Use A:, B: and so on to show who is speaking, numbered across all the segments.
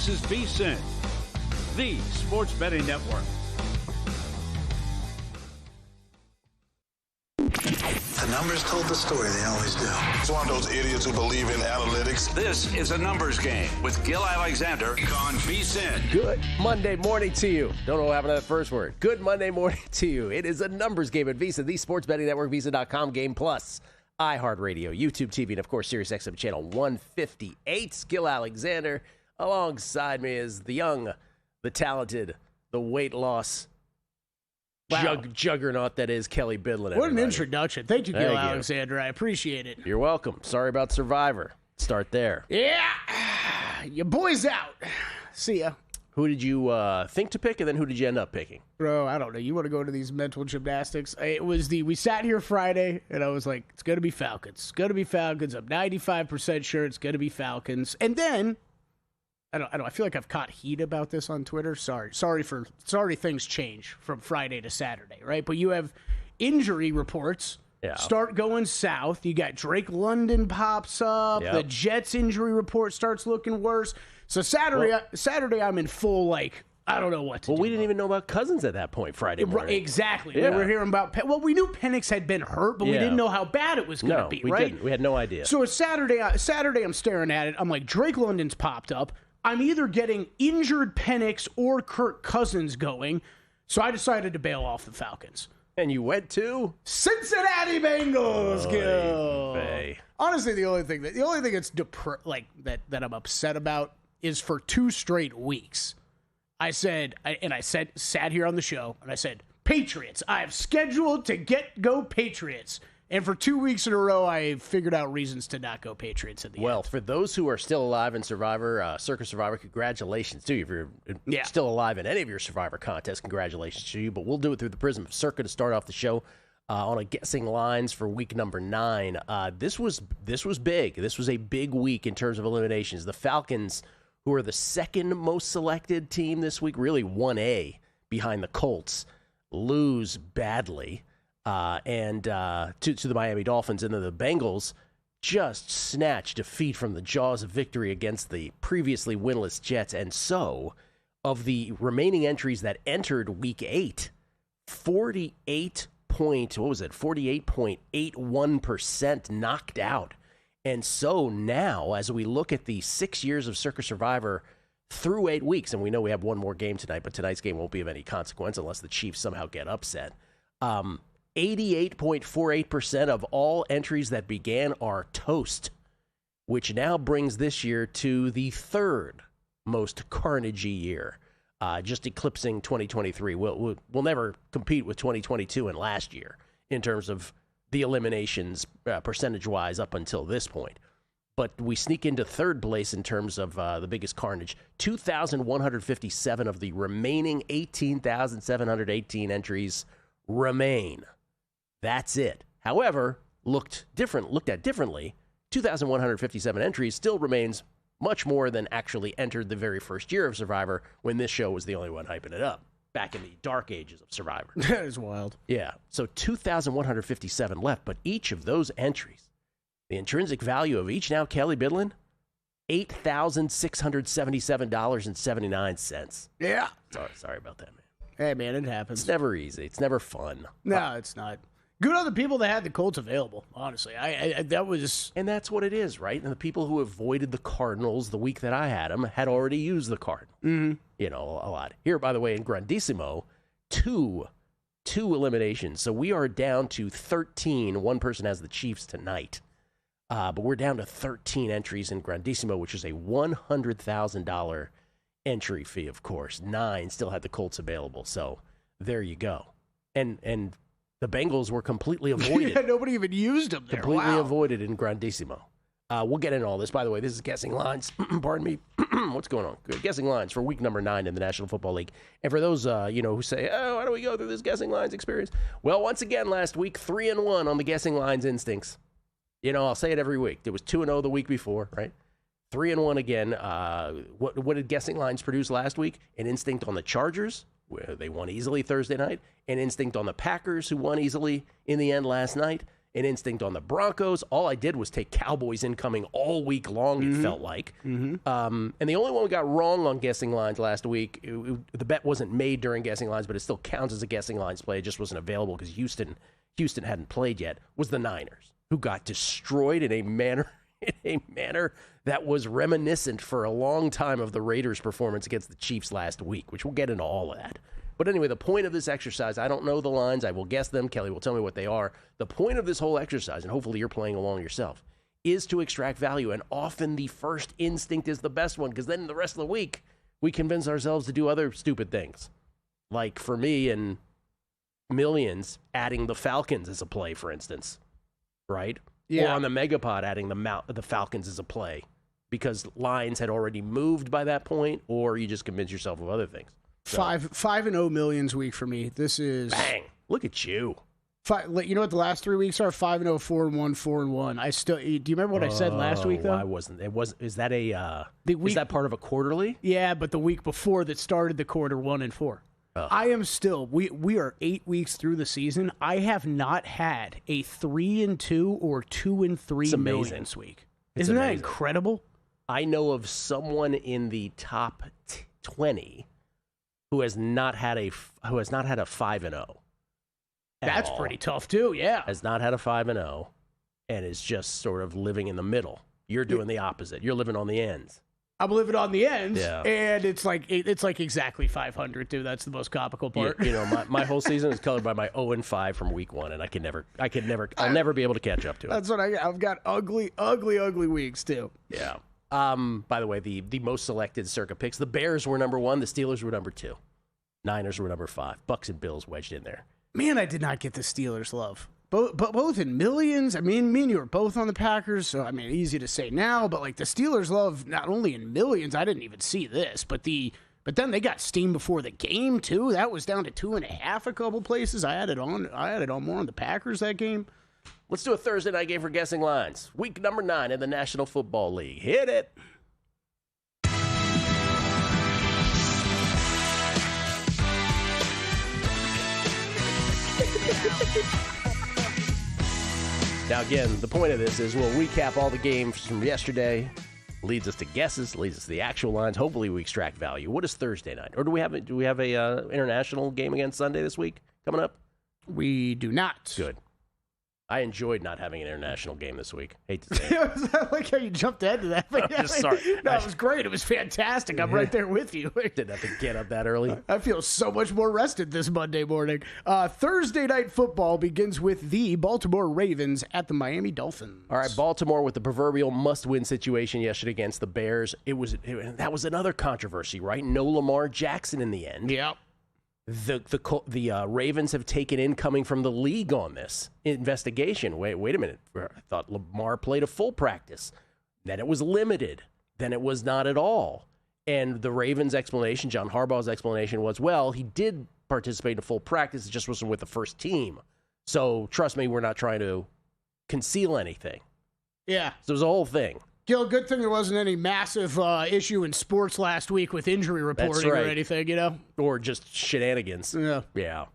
A: This is VSiN, the sports betting network.
B: The numbers told the story, they always do.
C: It's one of those idiots who believe in analytics.
A: This is a numbers game with Gil Alexander on VSiN.
D: Good Monday morning to you. Don't know what happened to that first word. Good Monday morning to you. It is a numbers game at VSiN, the sports betting network, VSiN.com, Game Plus, iHeartRadio, YouTube TV, and of course, SiriusXM channel 158. Gil Alexander. Alongside me is the young, the talented, the weight loss juggernaut that is Kelly Bidlin.
E: What an introduction. Thank you, Gil
D: Thank you.
E: Alexander. I appreciate it.
D: You're welcome. Sorry about Survivor. Start there.
E: Yeah. Your boy's out. See ya.
D: Who did you think to pick, and then who did you end up picking?
E: Bro, I don't know. You want to go to these mental gymnastics? We sat here Friday, and I was like, it's going to be Falcons. It's going to be Falcons. I'm 95% sure it's going to be Falcons. And then, I feel like I've caught heat about this on Twitter. Sorry things change from Friday to Saturday, right? But you have injury reports start going south. You got Drake London pops up.
D: Yep.
E: The Jets injury report starts looking worse. So Saturday I'm in full, I don't know what to do.
D: Well, we didn't even know about Cousins at that point Friday morning.
E: Exactly.
D: Yeah.
E: We were hearing about we knew Penix had been hurt, but we didn't know how bad it was going to be,
D: we
E: right?
D: didn't. We had no idea.
E: So it's Saturday I'm staring at it. I'm like, Drake London's popped up. I'm either getting injured Penix or Kirk Cousins going. So I decided to bail off the Falcons.
D: And you went to
E: Cincinnati Bengals.
D: Oy.
E: Honestly, the only thing that's that I'm upset about is for 2 straight weeks. I sat here on the show and I said, Patriots. I have scheduled to go Patriots. And for 2 weeks in a row, I figured out reasons to not go Patriots at the end.
D: Well, for those who are still alive in Survivor, Circa Survivor, congratulations to you. If you're still alive in any of your Survivor contests, congratulations to you. But we'll do it through the prism of Circa to start off the show on a guessing lines for week number 9. This was big. This was a big week in terms of eliminations. The Falcons, who are the second most selected team this week, really 1A behind the Colts, lose badly. And to the Miami Dolphins, and then the Bengals just snatched defeat from the jaws of victory against the previously winless Jets. And so, of the remaining entries that entered Week 8, 48.81% knocked out. And so now, as we look at the 6 years of Circa Survivor through 8 weeks, and we know we have one more game tonight, but tonight's game won't be of any consequence unless the Chiefs somehow get upset. 88.48% of all entries that began are toast, which now brings this year to the third most carnagey year, just eclipsing 2023. We'll never compete with 2022 and last year in terms of the eliminations percentage-wise up until this point. But we sneak into third place in terms of the biggest carnage. 2,157 of the remaining 18,718 entries remain. That's it. However, looked at differently, 2,157 entries still remains much more than actually entered the very first year of Survivor, when this show was the only one hyping it up, back in the dark ages of Survivor.
E: That is wild.
D: Yeah, so 2,157 left, but each of those entries, the intrinsic value of each now, Kelly Bidlin, $8,677.79.
E: Yeah.
D: Sorry about that, man.
E: Hey, man, it happens.
D: It's never easy. It's never fun.
E: No, it's not. Good on the people that had the Colts available, honestly. That was...
D: And that's what it is, right? And the people who avoided the Cardinals the week that I had them had already used the Cardinals. Mm-hmm. You know, a lot. Here, by the way, in Grandissimo, two eliminations. So we are down to 13. One person has the Chiefs tonight. But we're down to 13 entries in Grandissimo, which is a $100,000 entry fee, of course. 9 still had the Colts available. So there you go. And the Bengals were completely avoided.
E: Yeah, nobody even used them there.
D: Completely avoided in Grandissimo. We'll get into all this. By the way, this is guessing lines. Pardon me. What's going on? Good. Guessing lines for week number 9 in the National Football League. And for those who say, oh, how do we go through this guessing lines experience? Well, once again, last week, 3-1 on the guessing lines instincts. You know, I'll say it every week. It was 2-0 the week before, right? 3-1 again. What did guessing lines produce last week? An instinct on the Chargers, where they won easily Thursday night. An instinct on the Packers, who won easily in the end last night. an instinct on the Broncos. All I did was take Cowboys incoming all week long, it felt like. And the only one we got wrong on guessing lines last week, the bet wasn't made during guessing lines, but it still counts as a guessing lines play. It just wasn't available because Houston hadn't played yet, was the Niners, who got destroyed in a manner that was reminiscent for a long time of the Raiders' performance against the Chiefs last week, which we'll get into all of that. But anyway, the point of this exercise, I don't know the lines. I will guess them. Kelly will tell me what they are. The point of this whole exercise, and hopefully you're playing along yourself, is to extract value. And often the first instinct is the best one, because then the rest of the week, we convince ourselves to do other stupid things. Like for me and millions, adding the Falcons as a play, for instance. Right? Yeah. Or on the Megapod, adding the Falcons as a play, because lines had already moved by that point, or you just convince yourself of other things. So,
E: 5-0 millions week for me. This is
D: bang. Look at you.
E: You know what the last 3 weeks are? 5-0, 4-1, 4-1. I still. Do you remember what I said last week though?
D: I wasn't. It was. Is that is that part of a quarterly?
E: Yeah, but the week before that started the quarter 1 and 4. I am still. We are 8 weeks through the season. I have not had a 3-2 or 2-3 millions week. Isn't that incredible?
D: I know of someone in the top 20 who has not had a 5-0.
E: That's pretty tough too. Yeah,
D: has not had a 5-0, and is just sort of living in the middle. You're doing the opposite. You're living on the ends.
E: I'm living on the ends, and it's like exactly 500 too. That's the most comical part.
D: You know, my whole season is colored by my 0-5 from week 1, and I'll never be able to catch up to it.
E: That's what I've got ugly weeks too.
D: Yeah. By the way, the most selected Circa picks, the Bears were number 1, the Steelers were number 2, Niners were number 5, Bucks and Bills wedged in there.
E: Man, I did not get the Steelers love. Both in millions. I mean, me and you were both on the Packers, so I mean, easy to say now. But like the Steelers love not only in millions. I didn't even see this, but then they got steam before the game too. That was down to 2.5 a couple places. I had it on more on the Packers that game.
D: Let's do a Thursday night game for guessing lines. Week number 9 in the National Football League. Hit it. Now, again, the point of this is we'll recap all the games from yesterday. Leads us to guesses, leads us to the actual lines. Hopefully, we extract value. What is Thursday night? Or do we have a international game against Sunday this week coming up?
E: We do not.
D: Good. I enjoyed not having an international game this week. Hate to say it.
E: I like how you jumped into that. But
D: I'm just sorry.
E: No, it was great. It was fantastic. I'm right there with you.
D: Didn't have to get up that early.
E: I feel so much more rested this Monday morning. Thursday night football begins with the Baltimore Ravens at the Miami Dolphins.
D: All right, Baltimore with the proverbial must-win situation yesterday against the Bears. That was another controversy, right? No Lamar Jackson in the end.
E: Yep.
D: The Ravens have taken incoming from the league on this investigation. Wait a minute. I thought Lamar played a full practice. Then it was limited. Then it was not at all. And the Ravens' explanation, John Harbaugh's explanation was, well, he did participate in a full practice. It just wasn't with the first team. So trust me, we're not trying to conceal anything.
E: Yeah.
D: So it was a whole thing.
E: Gil, good thing there wasn't any massive issue in sports last week with injury reporting or anything, you know?
D: Or just shenanigans.
E: Yeah.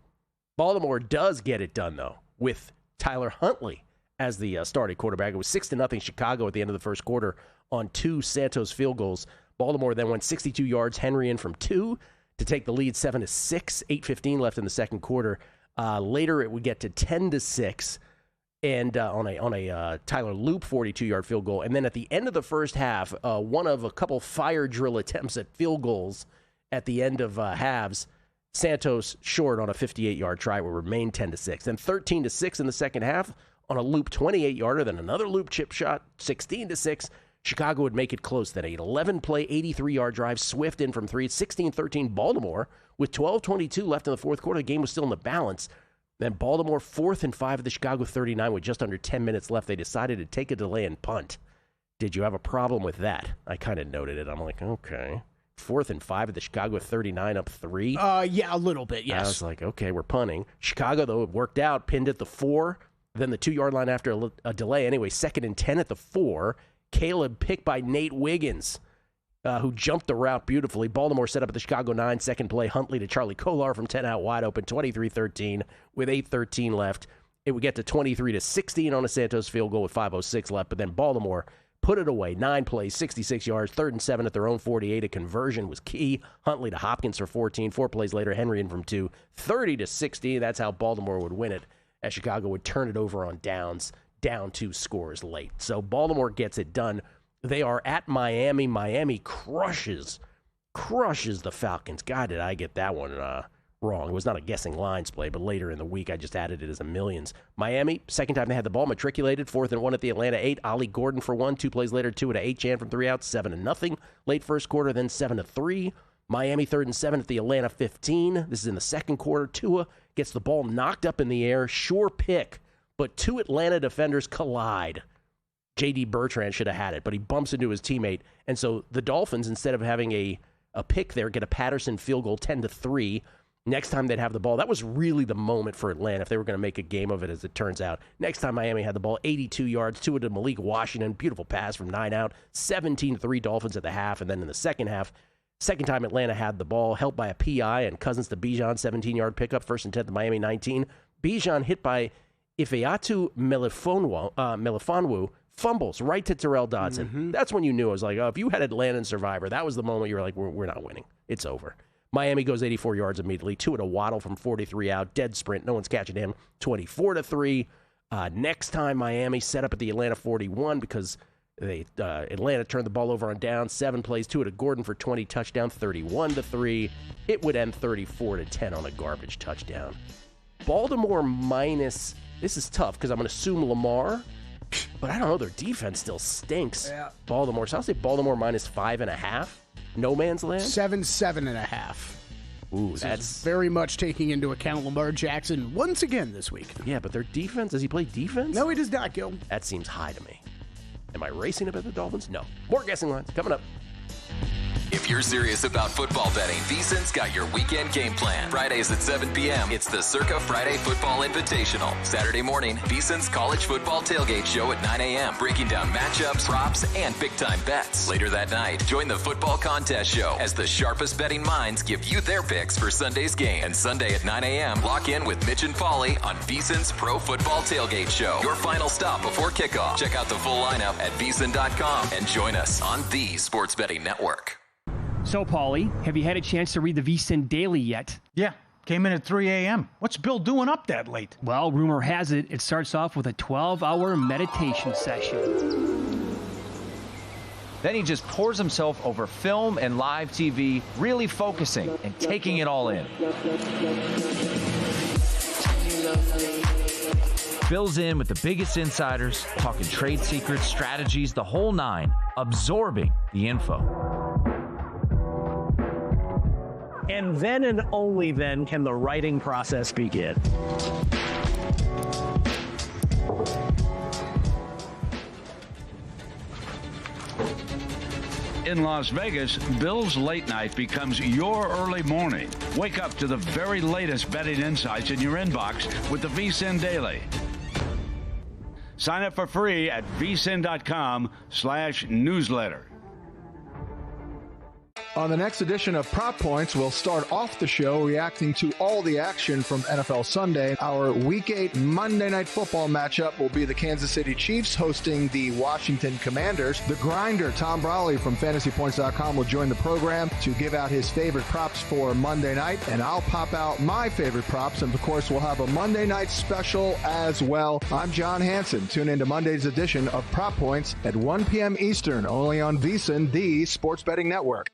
D: Baltimore does get it done, though, with Tyler Huntley as the starting quarterback. It was 6-0 Chicago at the end of the first quarter on 2 Santos field goals. Baltimore then went 62 yards, Henry in from 2 to take the lead 7-6, 8:15 left in the second quarter. Later, it would get to 10-6. And on a Tyler Loop 42-yard field goal. And then at the end of the first half, one of a couple fire drill attempts at field goals at the end of halves, Santos short on a 58-yard try will remain 10-6. Then 13-6 in the second half on a Loop 28-yarder, then another Loop chip shot, 16-6. Chicago would make it close. Then an 11-play, 83-yard drive, Swift in from 3, 16-13 Baltimore. With 12:22 left in the fourth quarter, the game was still in the balance. Then Baltimore 4th and 5 at the Chicago 39 with just under 10 minutes left. They decided to take a delay and punt. Did you have a problem with that? I kind of noted it. I'm like, okay. 4th and 5 at the Chicago 39 up 3.
E: Yeah, a little bit, yes.
D: I was like, okay, we're punting. Chicago, though, it worked out, pinned at the 4, then the 2-yard line after a delay. Anyway, 2nd and 10 at the 4. Caleb picked by Nate Wiggins, who jumped the route beautifully. Baltimore set up at the Chicago 9, second play. Huntley to Charlie Kolar from 10 out wide open, 23-13 with 8:13 left. It would get to 23-16 on a Santos field goal with 5:06 left, but then Baltimore put it away. 9 plays, 66 yards, 3rd and 7 at their own 48. A conversion was key. Huntley to Hopkins for 14. 4 plays later, Henry in from 2. 30-16. That's how Baltimore would win it, as Chicago would turn it over on downs, down 2 scores late. So Baltimore gets it done. They are at Miami. Miami crushes the Falcons. God, did I get that one wrong. It was not a guessing lines play, but later in the week, I just added it as a millions. Miami, second time they had the ball, matriculated, 4th and 1 at the Atlanta 8. Ollie Gordon for 1, 2 plays later, 2 and 8. Chan from 3 outs, 7-0. Late first quarter, then 7-3. Miami 3rd and 7 at the Atlanta 15. This is in the second quarter. Tua gets the ball knocked up in the air. Sure pick, but 2 Atlanta defenders collide. J.D. Bertrand should have had it, but he bumps into his teammate. And so the Dolphins, instead of having a pick there, get a Patterson field goal 10-3. Next time they'd have the ball, that was really the moment for Atlanta if they were going to make a game of it, as it turns out. Next time Miami had the ball, 82 yards, 2 to Malik Washington. Beautiful pass from 9 out. 17-3 Dolphins at the half. And then in the second half, second time Atlanta had the ball, helped by a PI and Cousins to Bijan, 17-yard pickup, 1st and 10 to Miami 19. Bijan hit by Ifeatu Melifonwu, fumbles right to Terrell Dodson.
E: Mm-hmm.
D: That's when you knew. I was like, oh, if you had Atlanta in Survivor, that was the moment you were like, we're not winning. It's over. Miami goes 84 yards immediately. 2 at a Waddle from 43 out. Dead sprint. No one's catching him. 24-3. Next time, Miami set up at the Atlanta 41 because Atlanta turned the ball over on down. 7 plays. 2 at a Gordon for 20. Touchdown. 31-3. It would end 34-10 on a garbage touchdown. Baltimore minus. This is tough because I'm going to assume Lamar. But I don't know. Their defense still stinks.
E: Yeah.
D: Baltimore. So I'll say Baltimore minus 5.5. No man's land?
E: 7.5.
D: Ooh, that's
E: very much taking into account Lamar Jackson once again this week.
D: Yeah, but their defense, does he play defense?
E: No, he does not, Gil.
D: That seems high to me. Am I racing about the Dolphins? No. More guessing lines coming up.
F: If you're serious about football betting, VSiN's got your weekend game plan. Fridays at 7 p.m., it's the Circa Friday Football Invitational. Saturday morning, VSiN's college football tailgate show at 9 a.m., breaking down matchups, props, and big-time bets. Later that night, join the football contest show as the sharpest betting minds give you their picks for Sunday's game. And Sunday at 9 a.m., lock in with Mitch and Pauly on VSiN's Pro Football Tailgate Show. Your final stop before kickoff. Check out the full lineup at VSiN.com and join us on the Sports Betting Network.
G: So, Pauly, have you had a chance to read the VSiN Daily yet?
H: Yeah, came in at 3 a.m. What's Bill doing up that late?
G: Well, rumor has it, it starts off with a 12-hour meditation session.
I: Then he just pours himself over film and live TV, really focusing and taking it all in. Bill's in with the biggest insiders, talking trade secrets, strategies, the whole nine, absorbing the info.
J: And then and only then can the writing process begin.
K: In Las Vegas, Bill's late night becomes your early morning. Wake up to the very latest betting insights in your inbox with the VSiN Daily. Sign up for free at vsin.com/newsletter.
L: On the next edition of Prop Points, we'll start off the show reacting to all the action from NFL Sunday. Our Week 8 Monday Night Football matchup will be the Kansas City Chiefs hosting the Washington Commanders. The grinder, Tom Brawley from FantasyPoints.com, will join the program to give out his favorite props for Monday night, and I'll pop out my favorite props, and of course we'll have a Monday night special as well. I'm John Hansen. Tune into Monday's edition of Prop Points at 1 p.m. Eastern, only on VSiN, the Sports Betting Network.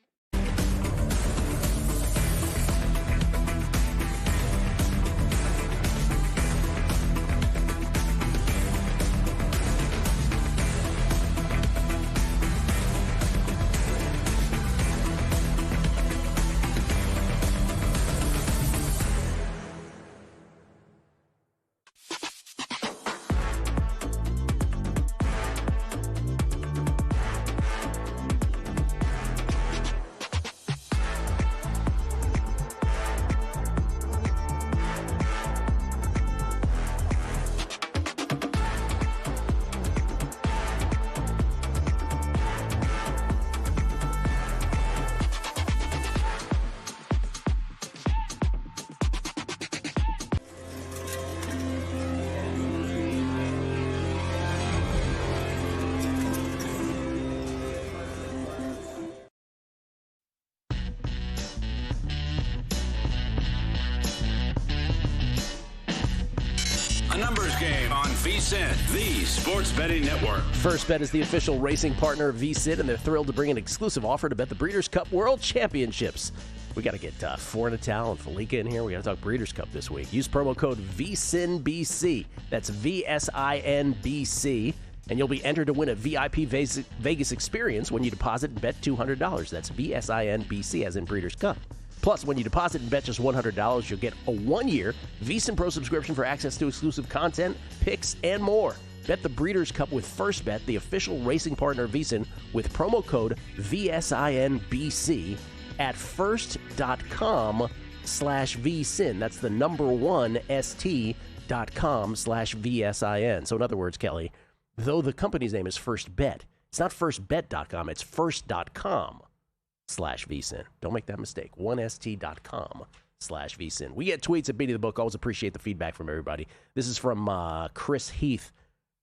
A: A numbers game on VSiN, the sports betting network.
D: First Bet is the official racing partner of VSiN, and they're thrilled to bring an exclusive offer to bet the Breeders' Cup World Championships. We got to get Four Natal and Felica in here. We got to talk Breeders' Cup this week. Use promo code VSINBC. That's VSINBC. And you'll be entered to win a VIP Vegas experience when you deposit and bet $200. That's VSINBC, as in Breeders' Cup. Plus, when you deposit and bet just $100, you'll get a 1-year VSiN Pro subscription for access to exclusive content, picks, and more. Bet the Breeders' Cup with First Bet, the official racing partner of VSiN, with promo code VSINBC at first.com/VSiN. That's the number 1 ST.com/VSIN. So in other words, Kelly, though the company's name is First Bet, it's not firstbet.com, it's first.com/VSiN. Don't make that mistake. 1st.com/VSiN. We get tweets at Beating the Book. Always appreciate the feedback from everybody. This is from Chris Heath.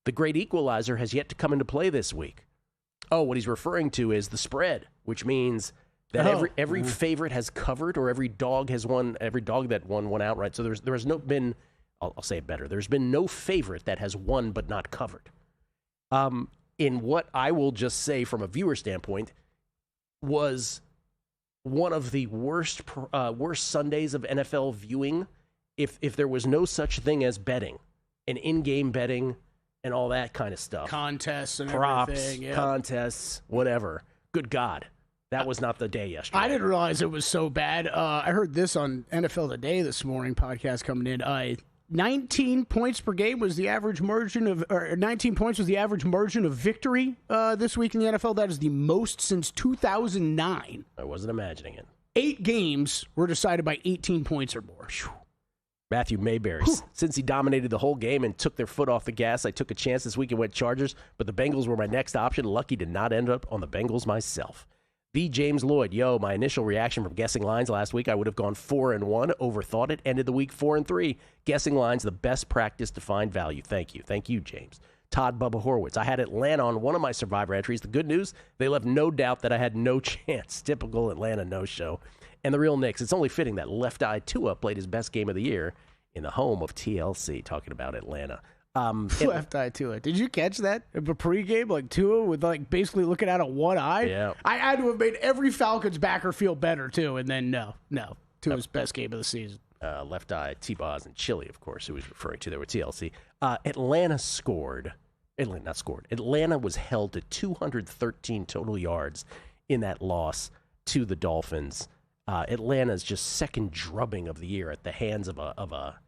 D: The great equalizer has yet to come into play this week. Oh, what he's referring to is the spread, which means that every favorite has covered, or every dog has won. Every dog that won outright. So there has no been. I'll say it better. There's been no favorite that has won but not covered. In what I will just say from a viewer standpoint, was one of the worst Sundays of NFL viewing. If there was no such thing as betting, and in-game betting, and all that kind of stuff,
E: contests and
D: props,
E: everything, yeah.
D: Contests, whatever. Good God, that was not the day yesterday.
E: I didn't realize it was so bad. I heard this on NFL Today this morning, podcast coming in. 19 points per game was the average margin of, or 19 points was the average margin of victory this week in the NFL. That is the most since 2009.
D: I wasn't imagining it.
E: 8 games were decided by 18 points or more.
D: Matthew Mayberry, since he dominated the whole game and took their foot off the gas, I took a chance this week and went Chargers, but the Bengals were my next option. Lucky to not end up on the Bengals myself. V. James Lloyd, my initial reaction from guessing lines last week, I would have gone 4-1, overthought it, ended the week 4-3. Guessing lines, the best practice to find value. Thank you, James. Todd Bubba Horwitz, I had Atlanta on one of my Survivor entries. The good news, they left no doubt that I had no chance. Typical Atlanta no-show. And the real Knicks, it's only fitting that Left Eye Tua played his best game of the year in the home of TLC, talking about Atlanta.
E: Left Eye Tua. Did you catch that? A pregame, like Tua with basically looking out of one eye?
D: Yeah.
E: I had to have made every Falcons backer feel better, too. And then, no. Tua's best game of the season.
D: Left Eye, T-Boz, and Chili, of course, who was referring to there with TLC. Atlanta scored. Atlanta was held to 213 total yards in that loss to the Dolphins. Atlanta's just second drubbing of the year at the hands of a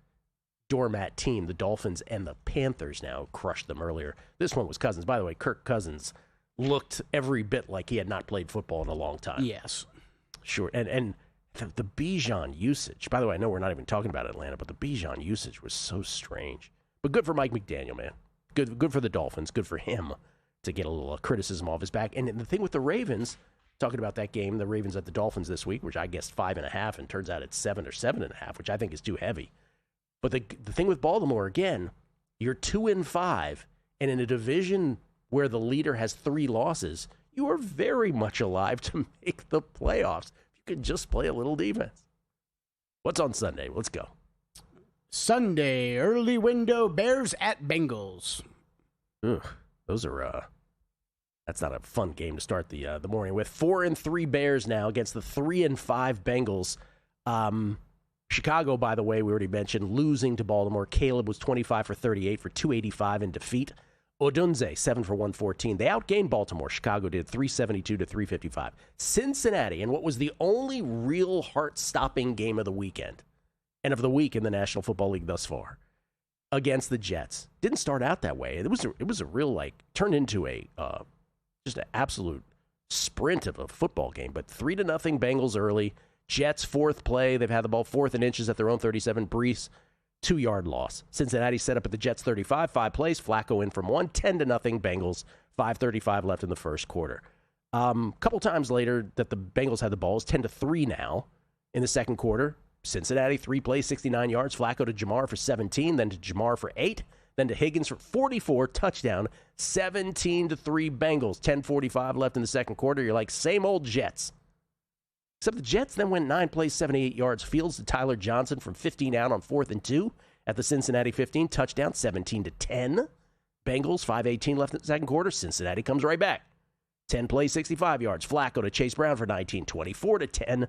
D: doormat team. The Dolphins and the Panthers now crushed them earlier. This one was Cousins. By the way, Kirk Cousins looked every bit like he had not played football in a long time.
E: Yes.
D: Sure. And the Bijan usage, by the way, I know we're not even talking about Atlanta, but the Bijan usage was so strange. But good for Mike McDaniel, man. Good for the Dolphins. Good for him to get a little criticism off his back. And the thing with the Ravens, talking about that game, the Ravens at the Dolphins this week, which I guessed 5.5, and turns out it's 7 or 7.5, which I think is too heavy. But the thing with Baltimore, again, you're 2-5, and in a division where the leader has 3 losses, you are very much alive to make the playoffs. If you could just play a little defense. What's on Sunday? Let's go.
E: Sunday, early window, Bears at Bengals.
D: Ugh, those are that's not a fun game to start the morning with. 4-3 Bears now against the 3-5 Bengals. Chicago, by the way, we already mentioned, losing to Baltimore. Caleb was 25 for 38 for 285 in defeat. Odunze, 7 for 114. They outgained Baltimore. Chicago did 372 to 355. Cincinnati, and what was the only real heart-stopping game of the weekend and of the week in the National Football League thus far, against the Jets. Didn't start out that way. It was a real, turned into a just an absolute sprint of a football game. But 3-0 Bengals early. Jets, 4th play. They've had the ball 4th and inches at their own 37. Brees, 2-yard loss. Cincinnati set up at the Jets 35, 5 plays. Flacco in from 1, 10-0 Bengals. 5:35 left in the first quarter. Couple times later that the Bengals had the ball, it's 10-3 now in the second quarter. Cincinnati, 3 plays, 69 yards. Flacco to Jamar for 17, then to Jamar for 8, then to Higgins for 44, touchdown. 17-3 Bengals. 10:45 left in the second quarter. You're like, same old Jets. Except the Jets then went 9 plays, 78 yards. Fields to Tyler Johnson from 15 out on 4th and 2. At the Cincinnati 15, touchdown, 17-10. Bengals, 5:18 left in the second quarter. Cincinnati comes right back. 10 plays, 65 yards. Flacco to Chase Brown for 19, 24-10.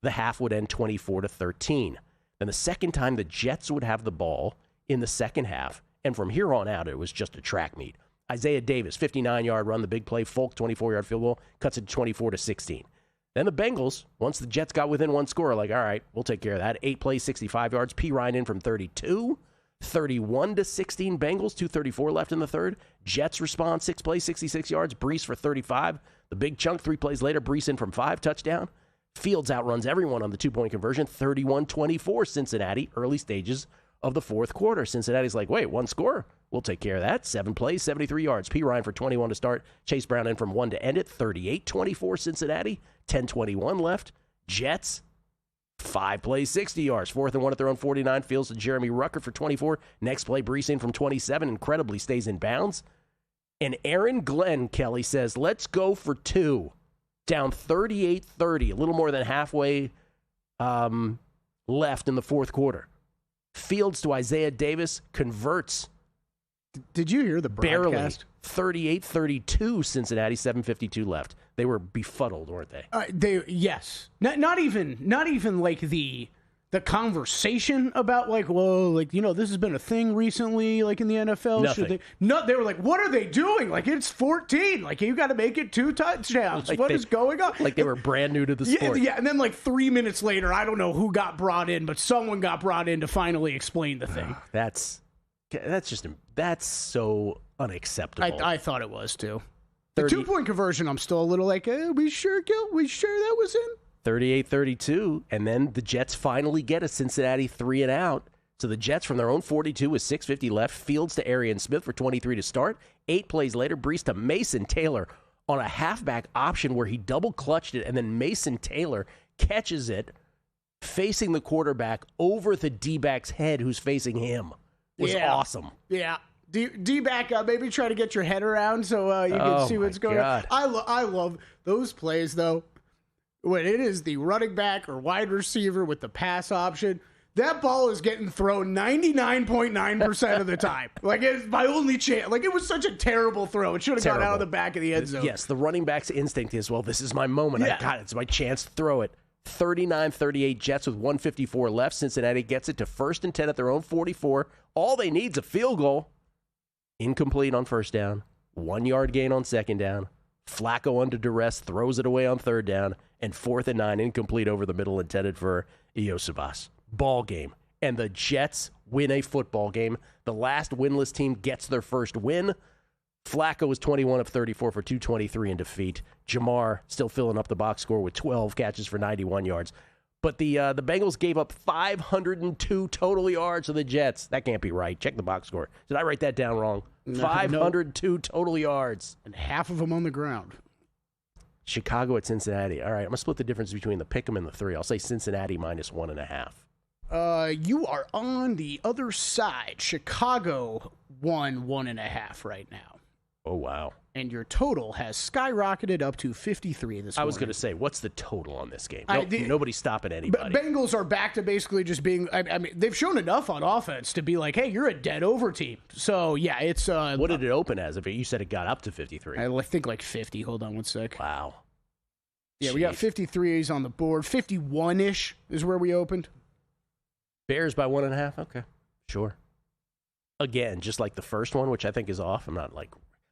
D: The half would end 24-13. Then the second time the Jets would have the ball in the second half, and from here on out, it was just a track meet. Isaiah Davis, 59-yard run, the big play. Folk, 24-yard field goal, cuts it 24-16. Then the Bengals, once the Jets got within one score, like, all right, we'll take care of that. 8 plays, 65 yards. P. Ryan in from 32. 31-16 Bengals, 2:34 left in the third. Jets respond, 6 plays, 66 yards. Brees for 35. The big chunk, 3 plays later. Brees in from 5, touchdown. Fields outruns everyone on the 2-point conversion, 31-24 Cincinnati, early stages of the fourth quarter. Cincinnati's like, wait, one score? We'll take care of that. 7 plays, 73 yards. P. Ryan for 21 to start. Chase Brown in from 1 to end it. 38-24 Cincinnati, 10:21 left. Jets, 5 plays, 60 yards. 4th and 1 at their own 49. Fields to Jeremy Rucker for 24. Next play, Brees in from 27. Incredibly stays in bounds. And Aaron Glenn, Kelly, says, let's go for 2. Down 38-30, a little more than halfway left in the fourth quarter. Fields to Isaiah Davis, converts.
E: Did you hear the broadcast?
D: Barely. 38-32 Cincinnati, 7:52 left. They were befuddled, weren't they?
E: Yes. Not even like the conversation about like, well, like, you know, this has been a thing recently, like in the NFL.
D: Nothing.
E: They were like, what are they doing? Like, it's 14. Like, you got to make it 2 touchdowns.
D: Like
E: what is going on?
D: Like they were brand new to the sport.
E: Yeah, and then like 3 minutes later, I don't know who got brought in, but someone got brought in to finally explain the thing.
D: That's so unacceptable.
E: I thought it was too. The 2-point conversion, I'm still a little like, we sure that was in?
D: 38-32, and then the Jets finally get a Cincinnati 3 and out. So the Jets from their own 42 with 6:50 left. Fields to Arian Smith for 23 to start. 8 plays later, Brees to Mason Taylor on a halfback option where he double clutched it, and then Mason Taylor catches it facing the quarterback over the D-back's head who's facing him. It was awesome.
E: Yeah. D-back, maybe try to get your head around so you can see what's going on. I love those plays, though. When it is the running back or wide receiver with the pass option, that ball is getting thrown 99.9% of the time. Like, it's my only chance. Like, it was such a terrible throw. It should have gone out of the back of the end zone.
D: Yes, the running back's instinct is, well, this is my moment. I got it. It's my chance to throw it. 39-38 Jets with 1:54 left. Cincinnati gets it to 1st and 10 at their own 44. All they need is a field goal. Incomplete on first down. 1-yard gain on second down. Flacco under duress throws it away on third down, and 4th and 9 incomplete over the middle intended for Iosivas. Ball game. And the Jets win a football game. The last winless team gets their first win. Flacco was 21 of 34 for 223 in defeat. Jamar still filling up the box score with 12 catches for 91 yards. But the Bengals gave up 502 total yards to the Jets. That can't be right. Check the box score. Did I write that down wrong? 502 total yards.
E: And half of them on the ground.
D: Chicago at Cincinnati. All right, I'm going to split the difference between the pick'em and the 3. I'll say Cincinnati minus 1.5.
E: You are on the other side. Chicago won 1.5 right now.
D: Oh, wow.
E: And your total has skyrocketed up to 53 this morning.
D: I was going to say, what's the total on this game? Nobody's stopping anybody.
E: Bengals are back to basically just being, I mean, they've shown enough on offense to be like, hey, you're a dead over team. So, yeah, it's...
D: what did it open as? You said it got up to 53.
E: I think like 50. Hold on one sec.
D: Wow.
E: Yeah, we got 53s on the board. 51-ish is where we opened.
D: Bears by 1.5? Okay, sure. Again, just like the first one, which I think is off.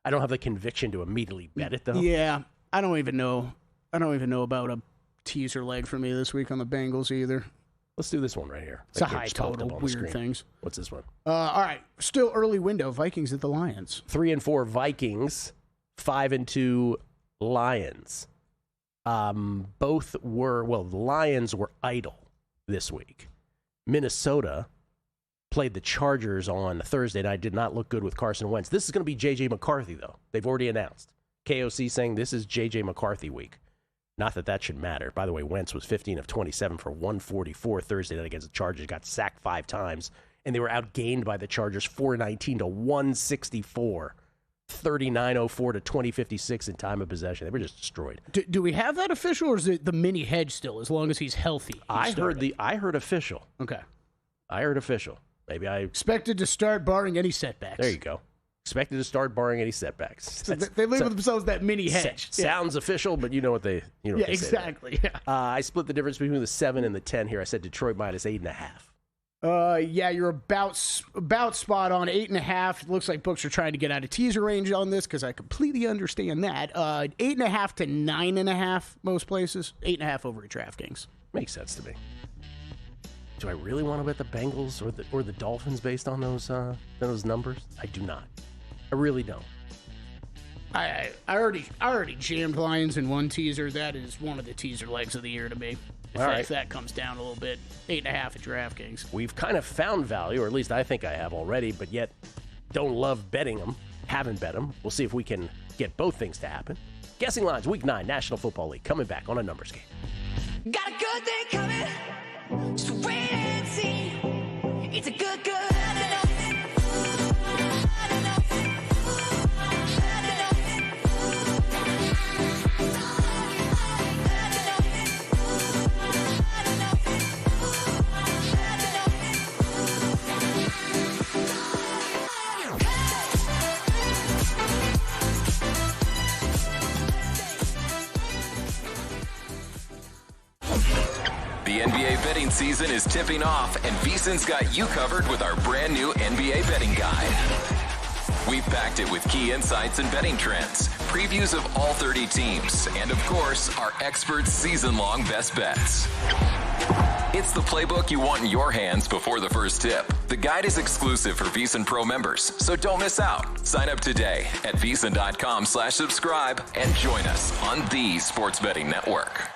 D: I don't have the conviction to immediately bet it, though.
E: Yeah, I don't even know about a teaser leg for me this week on the Bengals either.
D: Let's do this one right here.
E: It's a high total, weird things.
D: What's this one?
E: All right, still early window. Vikings at the Lions.
D: 3-4 Vikings, 5-2 Lions. Both were, the Lions were idle this week. Minnesota played the Chargers on Thursday night, did not look good with Carson Wentz. This is going to be J.J. McCarthy, though. They've already announced. KOC saying this is J.J. McCarthy week. Not that should matter. By the way, Wentz was 15 of 27 for 144 Thursday night against the Chargers. Got sacked 5 times, and they were outgained by the Chargers 419 to 164. 39-04 to 20-56 in time of possession. They were just destroyed.
E: Do we have that official, or is it the mini hedge still, as long as he's healthy?
D: I heard official.
E: Okay.
D: I heard official. Maybe I
E: expected to start barring any setbacks.
D: There you go. Expected to start barring any setbacks.
E: So they leave themselves that mini hedge.
D: Sounds official, but you know what they
E: yeah, exactly. Yeah.
D: I split the difference between the 7 and the 10 here. I said Detroit minus 8.5.
E: Yeah, you're about spot on. 8.5. It looks like books are trying to get out of teaser range on this because I completely understand that. 8.5 to 9.5 most places. 8.5 over at DraftKings.
D: Makes sense to me. Do I really want to bet the Bengals or the Dolphins based on those numbers? I do not. I really don't.
E: I already jammed Lions in one teaser. That is one of the teaser legs of the year to me. If that comes down a little bit, 8.5 at DraftKings.
D: We've kind of found value, or at least I think I have already, but yet don't love betting them. Haven't bet them. We'll see if we can get both things to happen. Guessing Lines, Week 9, National Football League, coming back on a numbers game.
M: Got a good thing coming. Just wait and see. It's a good.
F: The NBA betting season is tipping off, and VSiN's got you covered with our brand new NBA betting guide. We've packed it with key insights and betting trends, previews of all 30 teams, and of course, our experts' season-long best bets. It's the playbook you want in your hands before the first tip. The guide is exclusive for VSiN Pro members, so don't miss out. Sign up today at VSiN.com/subscribe and join us on the Sports Betting Network.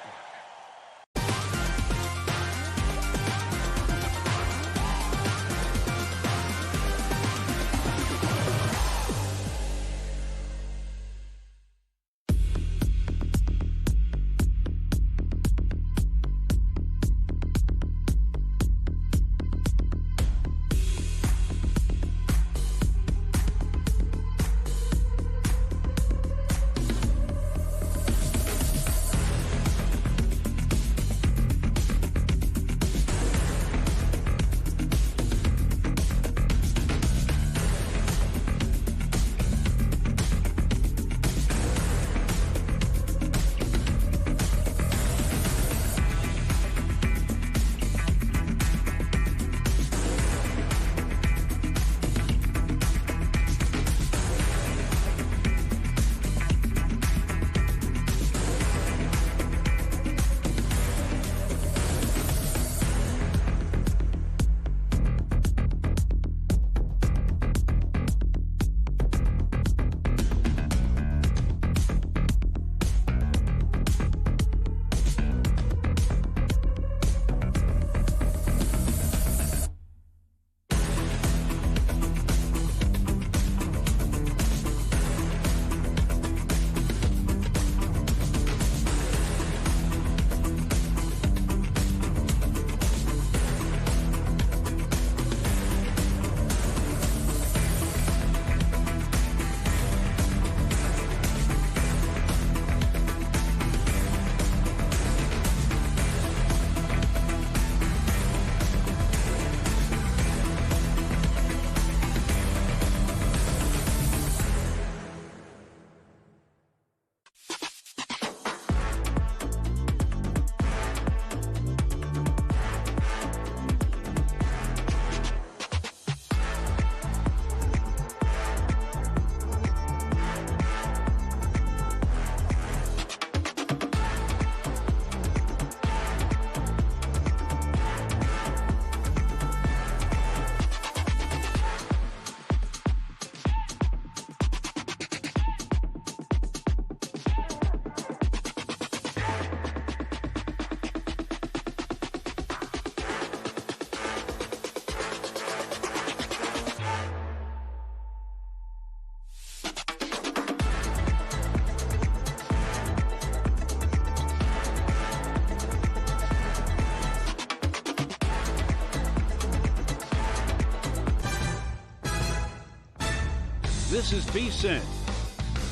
N: This is VSiN,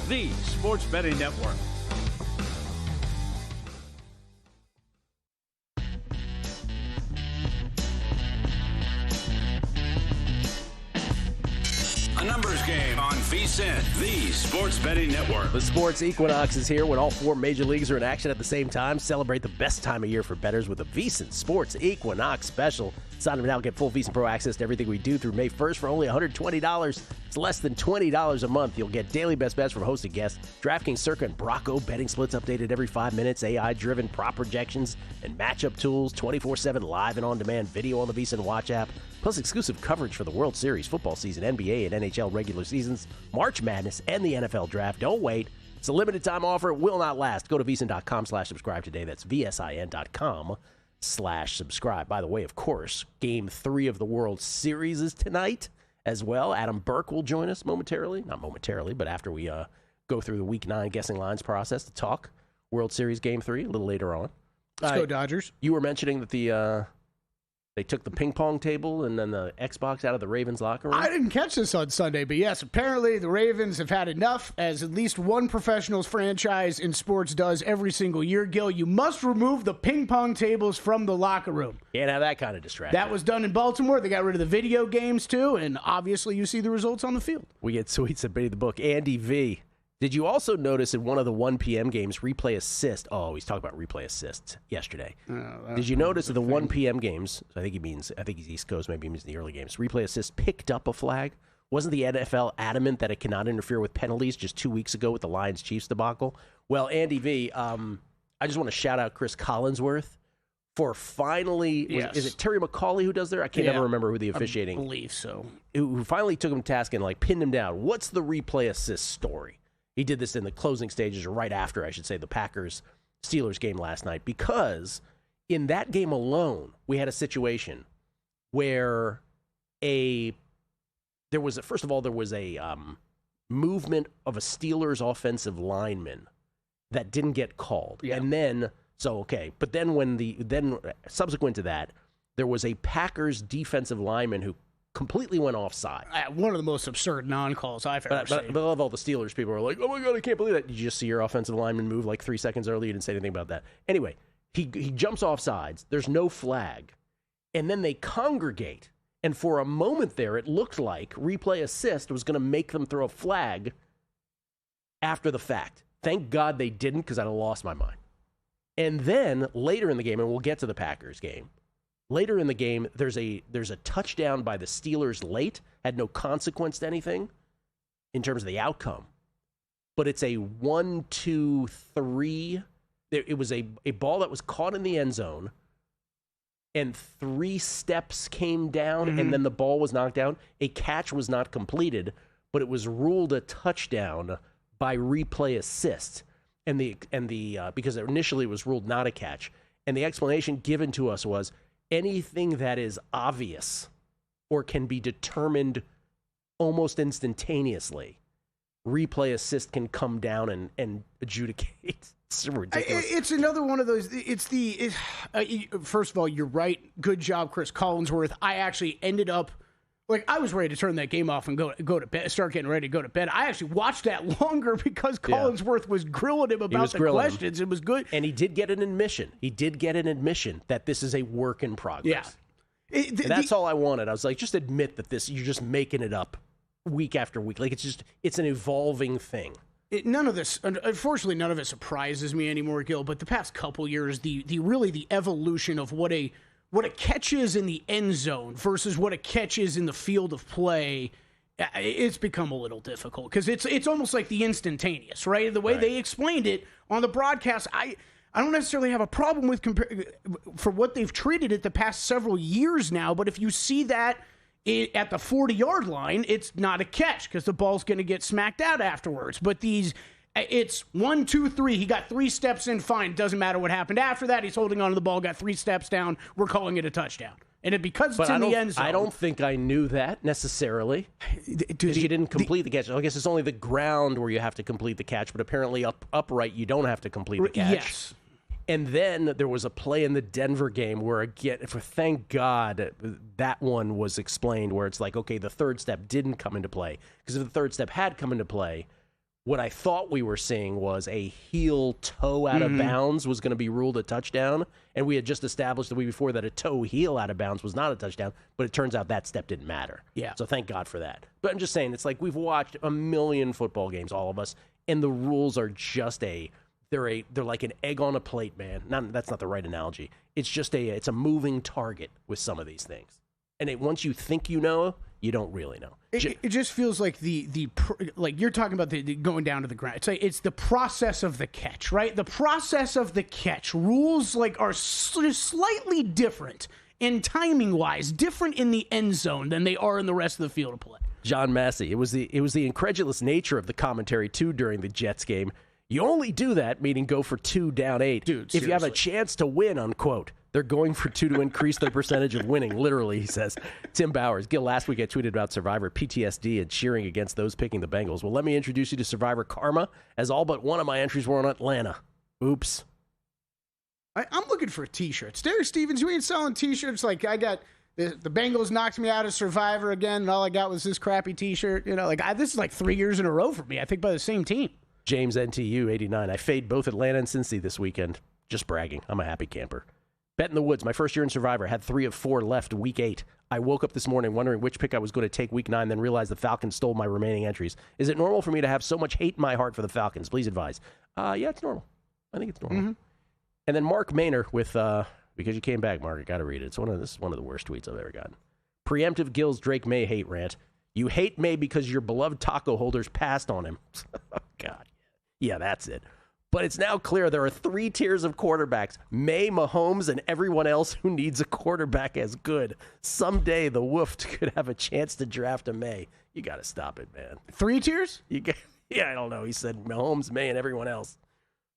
N: the Sports Betting Network.
A: Numbers Game on VSiN, the Sports Betting Network.
D: The Sports Equinox is here when all 4 major leagues are in action at the same time. Celebrate the best time of year for bettors with a VSiN Sports Equinox special. Sign up now, get full VSiN Pro access to everything we do through May 1st for only $120. It's less than $20 a month. You'll get daily best bets from hosted guests, DraftKings, Circa, and Brocco betting splits updated every 5 minutes, AI-driven prop projections, and matchup tools, 24/7 live and on-demand video on the VSiN Watch app, plus exclusive coverage for the World Series, football season, NBA, and NHL regular seasons, March Madness, and the NFL Draft. Don't wait. It's a limited-time offer. It will not last. Go to VSiN.com/subscribe today. That's VSIN.com/subscribe. By the way, of course, Game 3 of the World Series is tonight as well. Adam Burke will join us momentarily. Not momentarily, but after we go through the Week 9 guessing lines process to talk World Series Game 3 a little later on.
E: Let's go Dodgers.
D: You were mentioning that they took the ping pong table and then the Xbox out of the Ravens locker room.
E: I didn't catch this on Sunday, but yes, apparently the Ravens have had enough, as at least one professional franchise in sports does every single year. Gil, you must remove the ping pong tables from the locker room.
D: Can't have that kind of distraction.
E: That was done in Baltimore. They got rid of the video games too, and obviously you see the results on the field.
D: We get sweets at Betty the Book. Andy V. Did you also notice in one of the 1 p.m. games, replay assist? Oh, he's talking about replay assists yesterday. Did you notice that the 1 p.m. games, I think he's East Coast, maybe he means the early games, replay assist picked up a flag? Wasn't the NFL adamant that it cannot interfere with penalties just 2 weeks ago with the Lions-Chiefs debacle? Well, Andy V., I just want to shout out Chris Collinsworth for finally, is it Terry McCauley who does there? I can't never remember who the officiating.
E: I believe so.
D: Who finally took him to task and pinned him down. What's the replay assist story? He did this in the closing stages, or right after, I should say, the Packers-Steelers game last night, because in that game alone, we had a situation where there was a movement of a Steelers offensive lineman that didn't get called. Yeah. And then, but then subsequent to that, there was a Packers defensive lineman who completely went offside.
E: One of the most absurd non-calls I've ever seen.
D: But I love all the Steelers people are like, oh my God, I can't believe that. Did you just see your offensive lineman move 3 seconds early? You didn't say anything about that. Anyway, he jumps off sides. There's no flag. And then they congregate. And for a moment there, it looked like replay assist was going to make them throw a flag after the fact. Thank God they didn't, because I'd have lost my mind. And then later in the game, and we'll get to the Packers game, later in the game, there's a touchdown by the Steelers late, had no consequence to anything in terms of the outcome. But it's a 1-2-3. It was a ball that was caught in the end zone, and 3 steps came down, and then the ball was knocked down. A catch was not completed, but it was ruled a touchdown by replay assist. And because initially it was ruled not a catch. And the explanation given to us was, anything that is obvious or can be determined almost instantaneously, replay assist can come down and adjudicate. It's ridiculous.
E: It's another one of those. First of all, you're right. Good job, Chris Collinsworth. I actually ended up, I was ready to turn that game off and go to bed, start getting ready to go to bed. I actually watched that longer because Collinsworth was grilling him about the questions. It was good.
D: And he did get an admission. That this is a work in progress. Yeah. That's all I wanted. I was like, just admit that you're just making it up week after week. It's an evolving thing.
E: Unfortunately, none of it surprises me anymore, Gil, but the past couple years, the evolution of what a catch is in the end zone versus what a catch is in the field of play, it's become a little difficult because it's almost like the instantaneous, right? The way they explained it on the broadcast, I don't necessarily have a problem with for what they've treated it the past several years now, but if you see that at the 40-yard line, it's not a catch because the ball's going to get smacked out afterwards. But it's 1, 2, 3. He got 3 steps in, fine. Doesn't matter what happened after that. He's holding on to the ball, got 3 steps down. We're calling it a touchdown. And because it's in the end zone.
D: I don't think I knew that necessarily. Because you didn't complete the catch. I guess it's only the ground where you have to complete the catch, but apparently upright you don't have to complete the catch.
E: Yes.
D: And then there was a play in the Denver game where, again, thank God that one was explained, where it's like, okay, the third step didn't come into play. Because if the third step had come into play, What I thought we were seeing was a heel toe out of bounds was going to be ruled a touchdown, and we had just established the week before that a toe heel out of bounds was not a touchdown, but it turns out that step didn't matter.
E: Yeah.
D: So thank God for that. But I'm just saying, it's like we've watched a million football games, all of us, and the rules are just they're like an egg on a plate, man. That's not the right analogy. It's just it's a moving target with some of these things. And once you think you know, you don't really know.
E: It just feels like like you're talking about the going down to the ground. It's like it's the process of the catch, right? The process of the catch rules like are slightly different in timing wise, different in the end zone than they are in the rest of the field of play.
D: John Massey, it was the incredulous nature of the commentary too during the Jets game. You only do that, meaning go for 2 down 8.
E: Dude,
D: if you have a chance to win, unquote. They're going for 2 to increase their percentage of winning, literally, he says. Tim Bowers. Gil, last week I tweeted about Survivor PTSD and cheering against those picking the Bengals. Well, let me introduce you to Survivor Karma, as all but one of my entries were on Atlanta. Oops.
E: I'm looking for T-shirts. Derek Stevens, you ain't selling T-shirts. Like, I got the Bengals knocked me out of Survivor again, and all I got was this crappy T-shirt. You know, like this is like 3 years in a row for me, I think, by the same team.
D: James NTU 89. I fade both Atlanta and Cincy this weekend. Just bragging. I'm a happy camper. Bet in the woods. My first year in Survivor. Had 3 of 4 left week 8. I woke up this morning wondering which pick I was going to take week 9, then realized the Falcons stole my remaining entries. Is it normal for me to have so much hate in my heart for the Falcons? Please advise. Yeah, it's normal. I think it's normal. Mm-hmm. And then Mark Maynor with, because you came back, Mark, I got to read it. This is one of the worst tweets I've ever gotten. Preemptive Gills Drake May hate rant. You hate May because your beloved taco holders passed on him. Oh, God. Yeah, that's it. But it's now clear there are 3 tiers of quarterbacks. May, Mahomes, and everyone else who needs a quarterback as good. Someday the Woofed could have a chance to draft a May. You got to stop it, man.
E: 3 tiers?
D: Yeah, I don't know. He said Mahomes, May, and everyone else.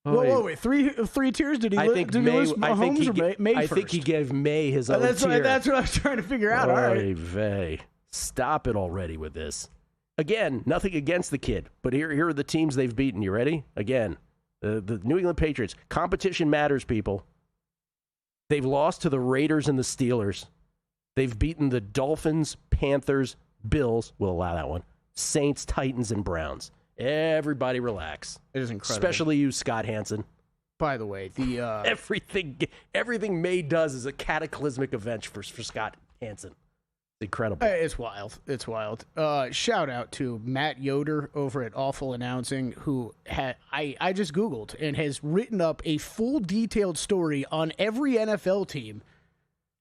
E: Whoa, wait. Three tiers? Did he list Mahomes or May
D: I
E: first?
D: think he gave May his own tier.
E: That's what I was trying to figure out. All right.
D: Vey. Stop it already with this. Again, nothing against the kid, but here are the teams they've beaten. You ready? Again, the New England Patriots. Competition matters, people. They've lost to the Raiders and the Steelers. They've beaten the Dolphins, Panthers, Bills. We'll allow that one. Saints, Titans, and Browns. Everybody relax.
E: It is incredible.
D: Especially you, Scott Hansen.
E: By the way, the
D: everything May does is a cataclysmic event for Scott Hansen. Incredible.
E: It's wild. It's wild. Shout out to Matt Yoder over at Awful Announcing, who I just Googled and has written up a full detailed story on every NFL team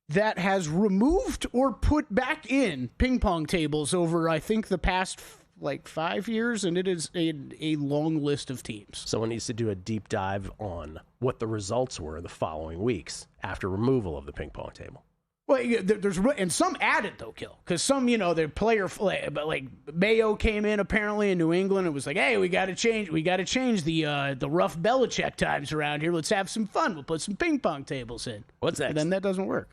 E: that has removed or put back in ping pong tables over, I think, the past 5 years, and it is a long list of teams.
D: Someone needs to do a deep dive on what the results were the following weeks after removal of the ping pong table.
E: Well, and some added though, Kill, because some, their player, but like Mayo came in apparently in New England and was like, hey, we got to change the rough Belichick times around here. Let's have some fun. We'll put some ping pong tables in.
D: What's next?
E: And then that doesn't work.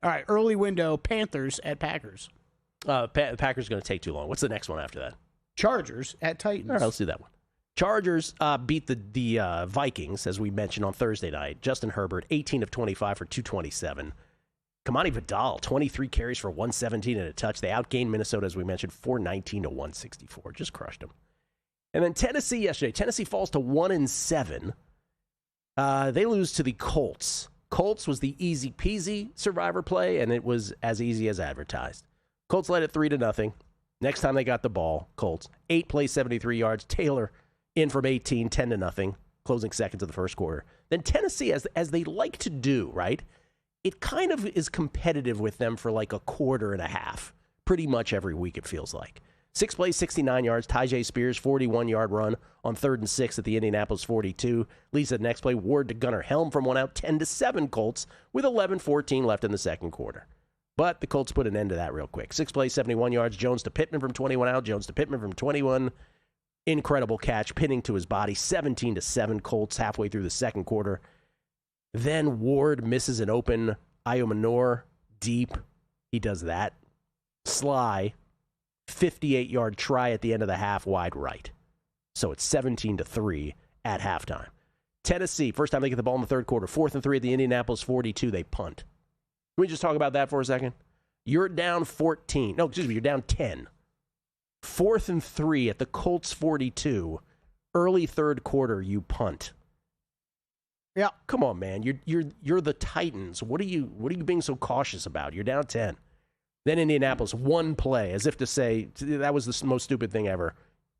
E: All right, early window, Panthers at Packers.
D: Packers going to take too long. What's the next one after that?
E: Chargers at Titans.
D: All right, let's do that one. Chargers beat the Vikings, as we mentioned on Thursday night. Justin Herbert, 18 of 25 for 227. Kamani Vidal, 23 carries for 117 and a touch. They outgained Minnesota, as we mentioned, 419 to 164. Just crushed them. And then Tennessee yesterday. Tennessee falls to 1-7. They lose to the Colts. Colts was the easy peasy Survivor play, and it was as easy as advertised. Colts led it 3-0. Next time they got the ball, Colts, 8 plays, 73 yards. Taylor in from 18, 10-0, closing seconds of the first quarter. Then Tennessee, as they like to do, right? It kind of is competitive with them for like a quarter and a half. Pretty much every week, it feels like. 6 plays, 69 yards. Tyjae Spears, 41-yard run on 3rd and 6 at the Indianapolis 42. Leads the next play. Ward to Gunnar Helm from one out. 10-7 Colts with 11:14 left in the second quarter. But the Colts put an end to that real quick. 6 plays, 71 yards. Jones to Pittman from 21 out. Jones to Pittman from 21. Incredible catch, pinning to his body. 17-7 Colts halfway through the second quarter. Then Ward misses an open Iomanor deep. He does that. Sly, 58-yard try at the end of the half, wide right. So it's 17-3 at halftime. Tennessee, first time they get the ball in the third quarter. 4th and 3 at the Indianapolis 42. They punt. Can we just talk about that for a second? You're down 14. No, excuse me, you're down 10. 4th and 3 at the Colts 42. Early third quarter, you punt.
E: Yeah.
D: Come on, man. You're the Titans. What are you being so cautious about? You're down 10. Then Indianapolis, one play, as if to say, that was the most stupid thing ever.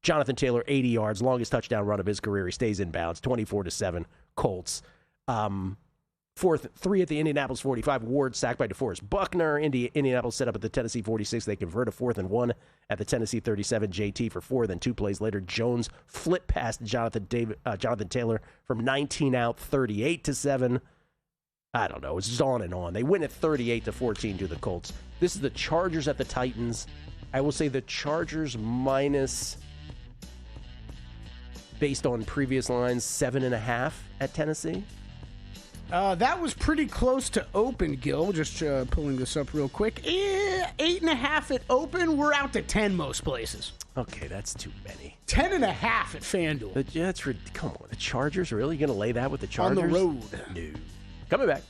D: Jonathan Taylor, 80 yards, longest touchdown run of his career. He stays in bounds, 24-7, Colts. 4th, 3 at the Indianapolis 45. Ward sacked by DeForest Buckner. Indianapolis set up at the Tennessee 46. They convert a 4th and 1 at the Tennessee 37. JT for 4. Then 2 plays later, Jones flipped past Jonathan Taylor from 19 out, 38-7. I don't know. It's just on and on. They win at 38-14 to the Colts. This is the Chargers at the Titans. I will say the Chargers minus, based on previous lines, 7.5 at Tennessee.
E: That was pretty close to open, Gil. Just pulling this up real quick. 8.5 at open. We're out to 10 most places.
D: Okay, that's too many.
E: 10.5 at FanDuel.
D: Come on, the Chargers? Really? You going to lay that with the Chargers?
E: On the road.
D: No. Coming back.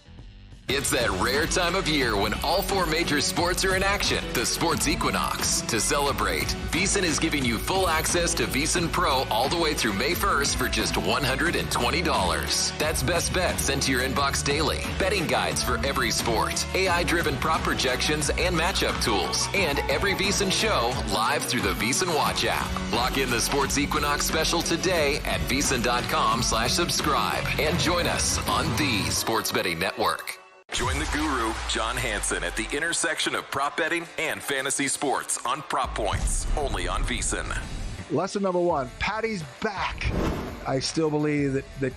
F: It's that rare time of year when all 4 major sports are in action, the sports equinox. To celebrate, VSiN is giving you full access to VSiN Pro all the way through May 1st for just $120. That's best bets sent to your inbox daily, betting guides for every sport, AI-driven prop projections and matchup tools, and every VSiN show live through the VSiN Watch app. Lock in the sports equinox special today at VSiN.com/subscribe and join us on the Sports Betting Network.
O: Join the guru, John Hansen, at the intersection of prop betting and fantasy sports on Prop Points, only on VSiN.
L: Lesson number 1, Patty's back. I still believe that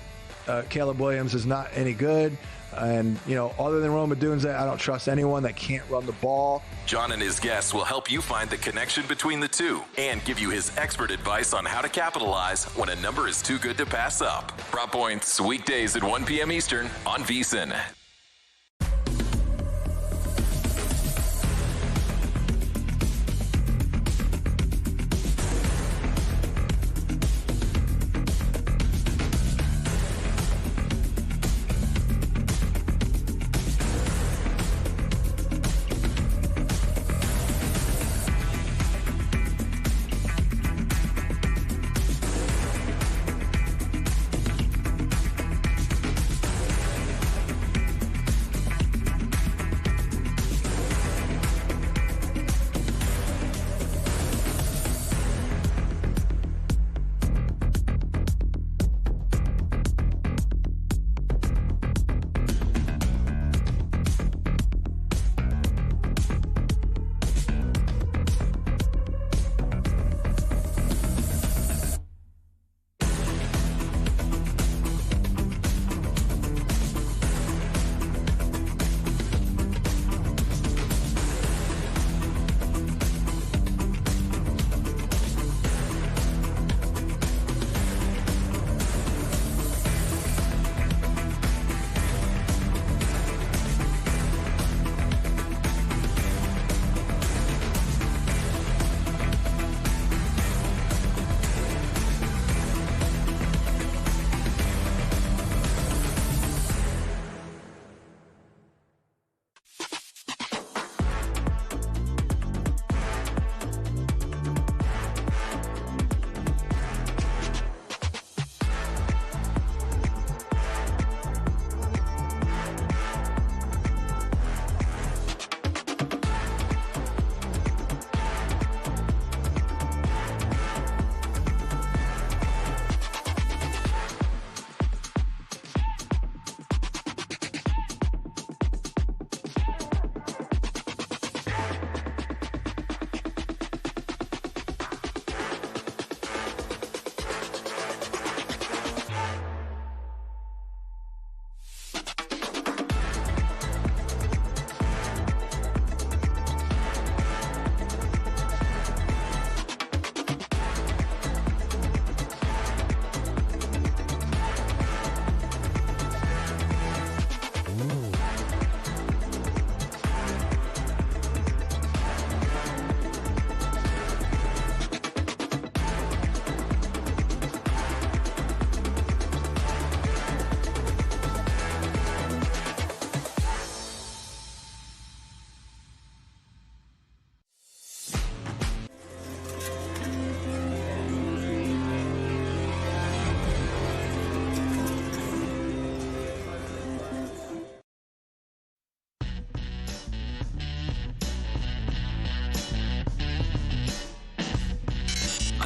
L: Caleb Williams is not any good. And, other than Rome Odunze, I don't trust anyone that can't run the ball.
O: John and his guests will help you find the connection between the two and give you his expert advice on how to capitalize when a number is too good to pass up. Prop Points, weekdays at 1 p.m. Eastern on VSiN.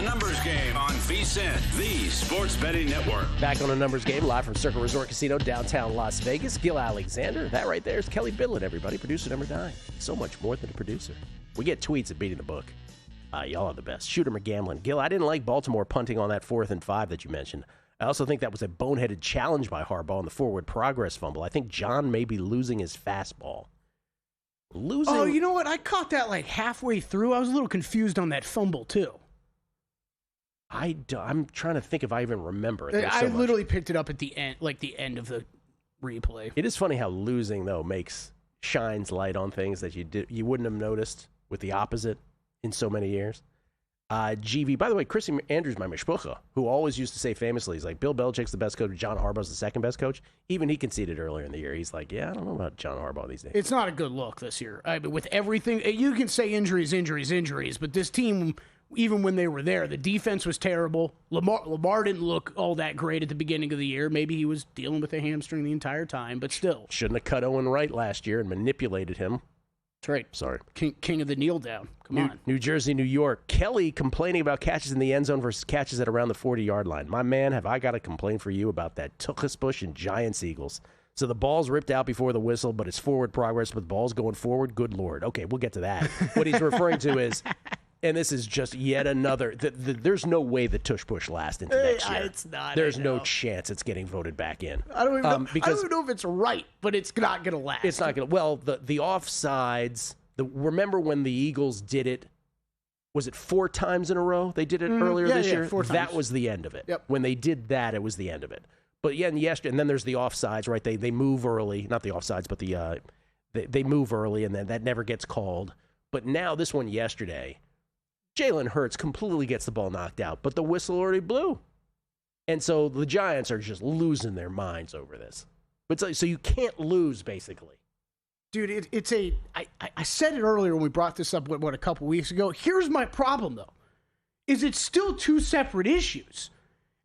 A: Numbers Game on VSiN, the sports betting network.
D: Back on a Numbers Game, live from Circa Resort Casino, downtown Las Vegas. Gil Alexander. That right there is Kelly Bidlett, everybody. Producer number 9. So much more than a producer. We get tweets at Beating the Book. Y'all are the best. Shooter McGamlin. Gil, I didn't like Baltimore punting on that 4th and 5 that you mentioned. I also think that was a boneheaded challenge by Harbaugh on the forward progress fumble. I think John may be losing his fastball.
E: Oh, you know what? I caught that like halfway through. I was a little confused on that fumble, too.
D: I'm trying to think if I even remember it.
E: I literally picked it up at the end, like the end of the replay.
D: It is funny how losing, though, shines light on things that you wouldn't have noticed with the opposite in so many years. GV, by the way, Chrissy Andrews, my mishpucha, who always used to say famously, he's like, Bill Belichick's the best coach, John Harbaugh's the second best coach. Even he conceded earlier in the year. He's like, yeah, I don't know about John Harbaugh these days.
E: It's not a good look this year. I mean, with everything, you can say injuries, but this team, even when they were there, the defense was terrible. Lamar didn't look all that great at the beginning of the year. Maybe he was dealing with a hamstring the entire time, but still.
D: Shouldn't have cut Owen Wright last year and manipulated him.
E: That's right.
D: Sorry.
E: King of the kneel down. Come on.
D: New Jersey, New York. Kelly complaining about catches in the end zone versus catches at around the 40-yard line. My man, have I got a complaint for you about that Tuchus Bush and Giants Eagles. So the ball's ripped out before the whistle, but it's forward progress, but the ball's going forward. Good Lord. Okay, we'll get to that. What he's referring to is, and this is just yet another, there's no way the tush push lasts into next year.
E: It's not.
D: There's no chance it's getting voted back in.
E: I don't even know if it's right, but it's not going to last.
D: It's not going to. Well, the offsides, remember when the Eagles did it, was it 4 times in a row? They did it earlier this year?
E: 4 times.
D: That was the end of it.
E: Yep.
D: When they did that, it was the end of it. But yeah, and then there's the offsides, right? They move early. Not the offsides, but they move early, and then that never gets called. But now this one yesterday, Jalen Hurts completely gets the ball knocked out, but the whistle already blew. And so the Giants are just losing their minds over this. But so you can't lose, basically.
E: Dude, I said it earlier when we brought this up, a couple weeks ago. Here's my problem, though, is it's still 2 separate issues.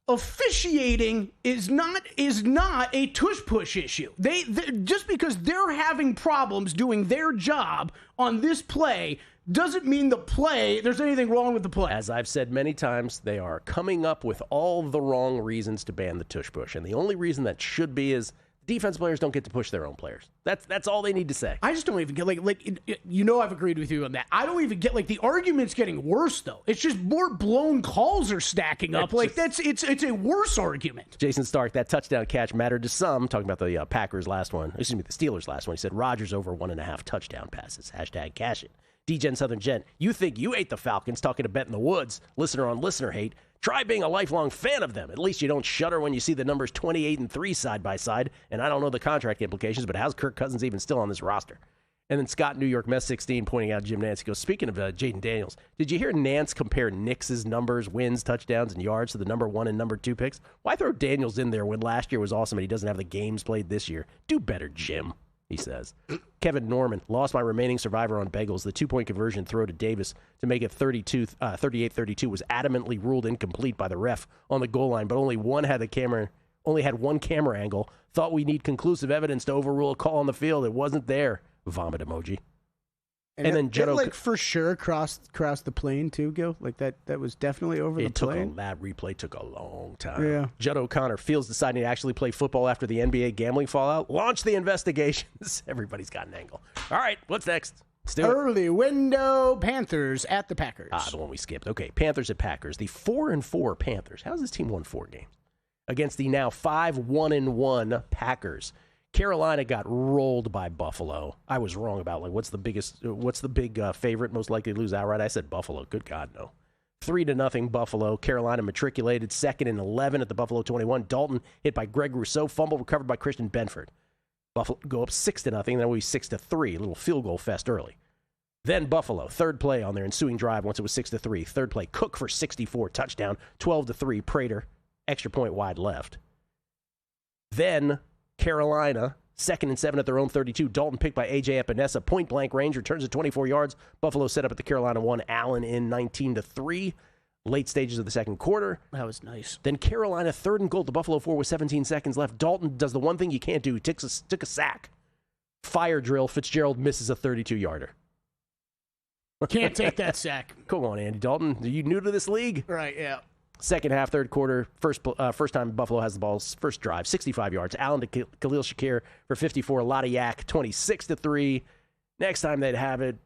E: Officiating is not a tush-push issue. They just because they're having problems doing their job on this play doesn't mean there's anything wrong with the play.
D: As I've said many times, they are coming up with all the wrong reasons to ban the tush-push. And the only reason that should be is defense players don't get to push their own players. That's all they need to say.
E: I just don't even get, I've agreed with you on that. I don't even get, the argument's getting worse, though. It's just more blown calls are stacking up. It's a worse argument.
D: Jason Stark, that touchdown catch mattered to some, talking about the Packers last one. Excuse me, the Steelers last one. He said, Rodgers over 1.5 touchdown passes. #cash it. D-Gen Southern Gent, you think you ate the Falcons, talking to Bet in the Woods, listener on listener hate. Try being a lifelong fan of them. At least you don't shudder when you see the numbers 28 and 3 side by side. And I don't know the contract implications, but how's Kirk Cousins even still on this roster? And then Scott New York Mess 16 pointing out Jim Nance. He goes, speaking of Jaden Daniels, did you hear Nance compare Knicks' numbers, wins, touchdowns, and yards to the number 1 and number 2 picks? Why throw Daniels in there when last year was awesome and he doesn't have the games played this year? Do better, Jim, he says. Kevin Norman, lost my remaining survivor on Bengals. The 2-point conversion throw to Davis to make it 38-32 was adamantly ruled incomplete by the ref on the goal line, but only had one camera angle. Thought we need conclusive evidence to overrule a call on the field. It wasn't there. Vomit emoji.
E: And then Jetto, for sure crossed the plane too, Gil. That was definitely over the plane.
D: That replay took a long time.
E: Yeah.
D: Judd O'Connor, Fields deciding to actually play football after the NBA gambling fallout. Launch the investigations. Everybody's got an angle. All right, what's next? Let's do it.
E: Early window, Panthers at the Packers.
D: The one we skipped. Okay, Panthers at Packers. The 4-4 Panthers. How's this team won 4 games? Against the now 5-1-1 Packers. Carolina got rolled by Buffalo. I was wrong about what's the big favorite most likely to lose outright. I said Buffalo. Good God, no. 3-0 Buffalo. Carolina matriculated 2nd and 11 at the Buffalo 21. Dalton hit by Greg Rousseau. Fumble recovered by Christian Benford. Buffalo go up 6-0. Then we'll be 6-3. A little field goal fest early. Then Buffalo, third play on their ensuing drive once it was 6-3. Third play, Cook for 64, touchdown. 12-3, Prater, extra point wide left. Then Carolina, 2nd and 7 at their own 32. Dalton picked by A.J. Epinesa. Point-blank range, returns at 24 yards. Buffalo set up at the Carolina 1. Allen in 19-3. Late stages of the second quarter.
E: That was nice.
D: Then Carolina, 3rd and goal to Buffalo 4 with 17 seconds left. Dalton does the one thing you can't do. He took a sack. Fire drill. Fitzgerald misses a 32-yarder.
E: Can't take that sack.
D: Come on, Andy Dalton. Are you new to this league?
E: Right, yeah.
D: Second half, third quarter, first time Buffalo has the ball, first drive, 65 yards. Allen to Khalil Shakir for 54. A lot of yak, 26-3. Next time they'd have it.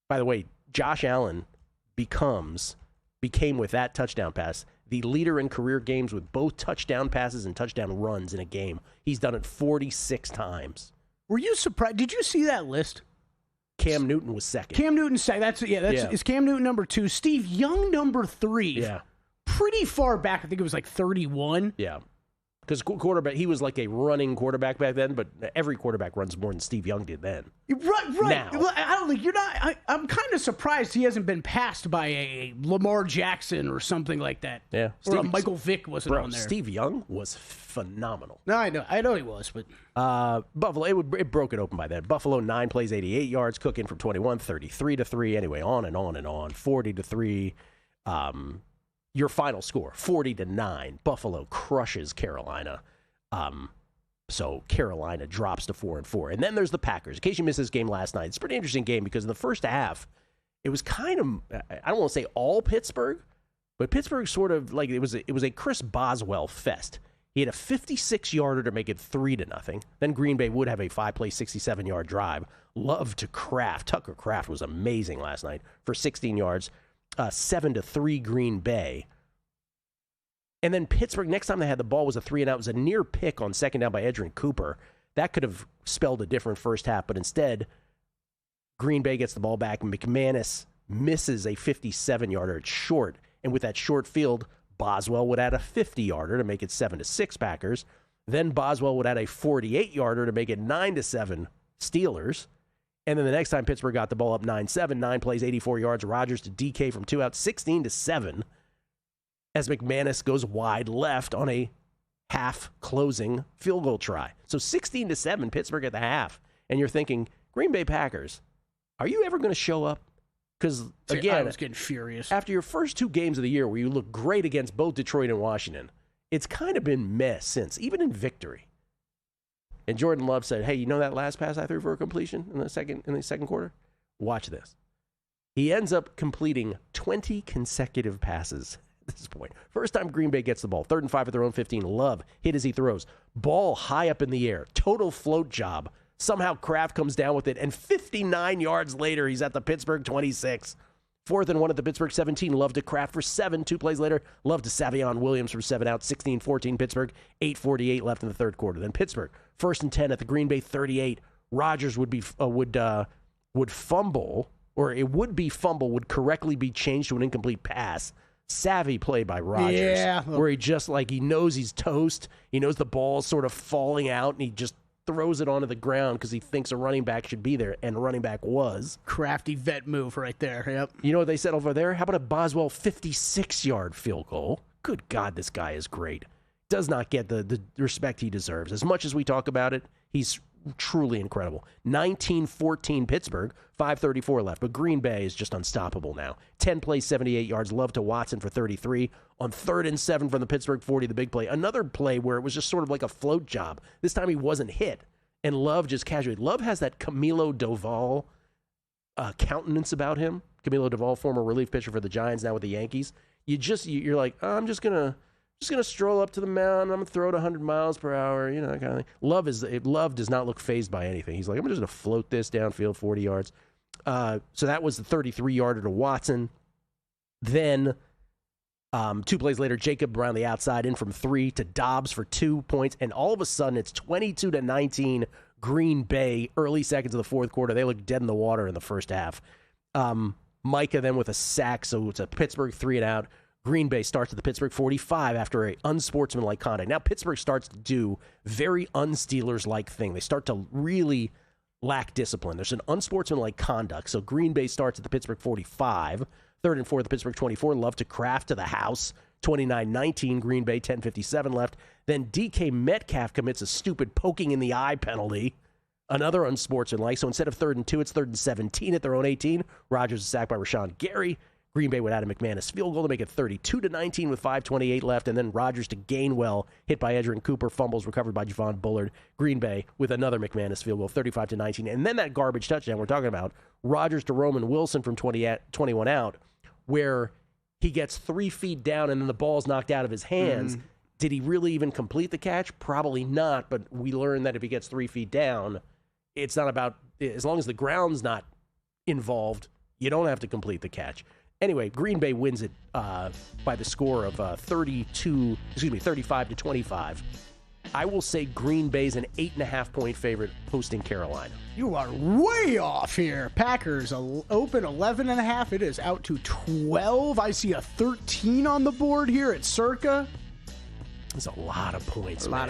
D: By the way, Josh Allen became with that touchdown pass the leader in career games with both touchdown passes and touchdown runs in a game. He's done it 46 times.
E: Were you surprised? Did you see that list?
D: Cam Newton was second.
E: Cam Newton second. Is Cam Newton number 2? Steve Young number 3.
D: Yeah.
E: Pretty far back. I think it was like 31.
D: Yeah. Because quarterback, he was like a running quarterback back then, but every quarterback runs more than Steve Young did then.
E: Right.
D: Now.
E: I don't think you're not. I'm kind of surprised he hasn't been passed by a Lamar Jackson or something like that.
D: Yeah.
E: Or a Michael Vick wasn't on there.
D: Steve Young was phenomenal.
E: No, I know he was, but
D: Buffalo, it broke it open by then. Buffalo 9 plays, 88 yards, cooking from 21, 33-3. Anyway, on and on and on. 40-3. Your final score, 40-9. Buffalo crushes Carolina. So Carolina drops to 4-4. And then there's the Packers. In case you missed this game last night, it's a pretty interesting game because in the first half, it was kind of, I don't want to say all Pittsburgh, but Pittsburgh sort of like it was a Chris Boswell fest. He had a 56-yarder to make it 3-0. Then Green Bay would have a 5-play, 67-yard drive. Love to Kraft. Tucker Kraft was amazing last night for 16 yards. 7-3 Green Bay. And then Pittsburgh, next time they had the ball, was a 3-and-out. It was a near pick on second down by Edgerrin Cooper. That could have spelled a different first half, but instead, Green Bay gets the ball back, and McManus misses a 57-yarder. It's short, and with that short field, Boswell would add a 50-yarder to make it 7-6 Packers. Then Boswell would add a 48-yarder to make it 9-7 Steelers. And then the next time Pittsburgh got the ball up 9-7, 9 plays, 84 yards, Rodgers to DK from 2 out, 16-7, as McManus goes wide left on a half-closing field goal try. So 16-7, Pittsburgh at the half. And you're thinking, Green Bay Packers, are you ever going to show up? Because, again,
E: I was getting furious.
D: After your first 2 games of the year where you look great against both Detroit and Washington, it's kind of been meh since, even in victory. And Jordan Love said, hey, you know that last pass I threw for a completion in the second quarter? Watch this. He ends up completing 20 consecutive passes at this point. First time Green Bay gets the ball. 3rd and 5 at their own 15. Love hit as he throws. Ball high up in the air. Total float job. Somehow Kraft comes down with it. And 59 yards later, he's at the Pittsburgh 26. 4th and 1 at the Pittsburgh 17. Love to Kraft for 7. 2 plays later, Love to Savion Williams for 7 out. 16-14 Pittsburgh. 8:48 left in the third quarter. Then Pittsburgh 1st and 10 at the Green Bay 38. Rodgers would fumble, or it would be fumble, would correctly be changed to an incomplete pass. Savvy play by Rodgers, where he just he knows he's toast. He knows the ball's sort of falling out, and he just throws it onto the ground because he thinks a running back should be there, and running back was.
E: Crafty vet move right there, yep.
D: You know what they said over there? How about a Boswell 56-yard field goal? Good God, this guy is great. Does not get the respect he deserves. As much as we talk about it, he's truly incredible. 19-14 Pittsburgh, 5:34 left, but Green Bay is just unstoppable now. 10 plays, 78 yards, Love to Watson for 33. On 3rd and 7 from the Pittsburgh 40, the big play. Another play where it was just sort of like a float job. This time he wasn't hit, and Love just casually. Love has that Camilo Doval countenance about him. Camilo Doval, former relief pitcher for the Giants, now with the Yankees. You're like, oh, I'm just gonna stroll up to the mound. I'm gonna throw it 100 miles per hour, that kind of thing. Love does not look fazed by anything. He's like, I'm just gonna float this downfield 40 yards. So that was the 33-yarder to Watson. Then 2 plays later, Jacob around the outside, in from 3 to Dobbs for 2 points, and all of a sudden it's 22-19 Green Bay. Early seconds of the fourth quarter, they look dead in the water in the first half. Micah then with a sack, so it's a Pittsburgh 3-and-out. Green Bay starts at the Pittsburgh 45 after a unsportsmanlike conduct. Now Pittsburgh starts to do very un-Steelers-like thing. They start to really lack discipline. There's an unsportsmanlike conduct. So Green Bay starts at the Pittsburgh 45. 3rd and 4 at the Pittsburgh 24. Love to Kraft to the house. 29-19 Green Bay, 10:57 left. Then DK Metcalf commits a stupid poking in the eye penalty. Another unsportsmanlike. So instead of 3rd and 2, it's 3rd and 17 at their own 18. Rodgers is sacked by Rashawn Gary. Green Bay would add a McManus field goal to make it 32-19 with 5:28 left, and then Rodgers to Gainwell, hit by Edgerrin Cooper, fumbles recovered by Javon Bullard. Green Bay with another McManus field goal, 35-19, and then that garbage touchdown we're talking about, Rodgers to Roman Wilson from 21 out, where he gets 3 feet down and then the ball's knocked out of his hands. Did he really even complete the catch? Probably not, but we learned that if he gets 3 feet down, it's not about, as long as the ground's not involved, you don't have to complete the catch. Anyway, Green Bay wins it by the score of 35-25. I will say Green Bay's an 8.5-point favorite hosting Carolina.
E: You are way off here. Packers open 11.5. It is out to 12. I see a 13 on the board here at Circa.
D: That's a lot of points,
E: a
D: man.
E: lot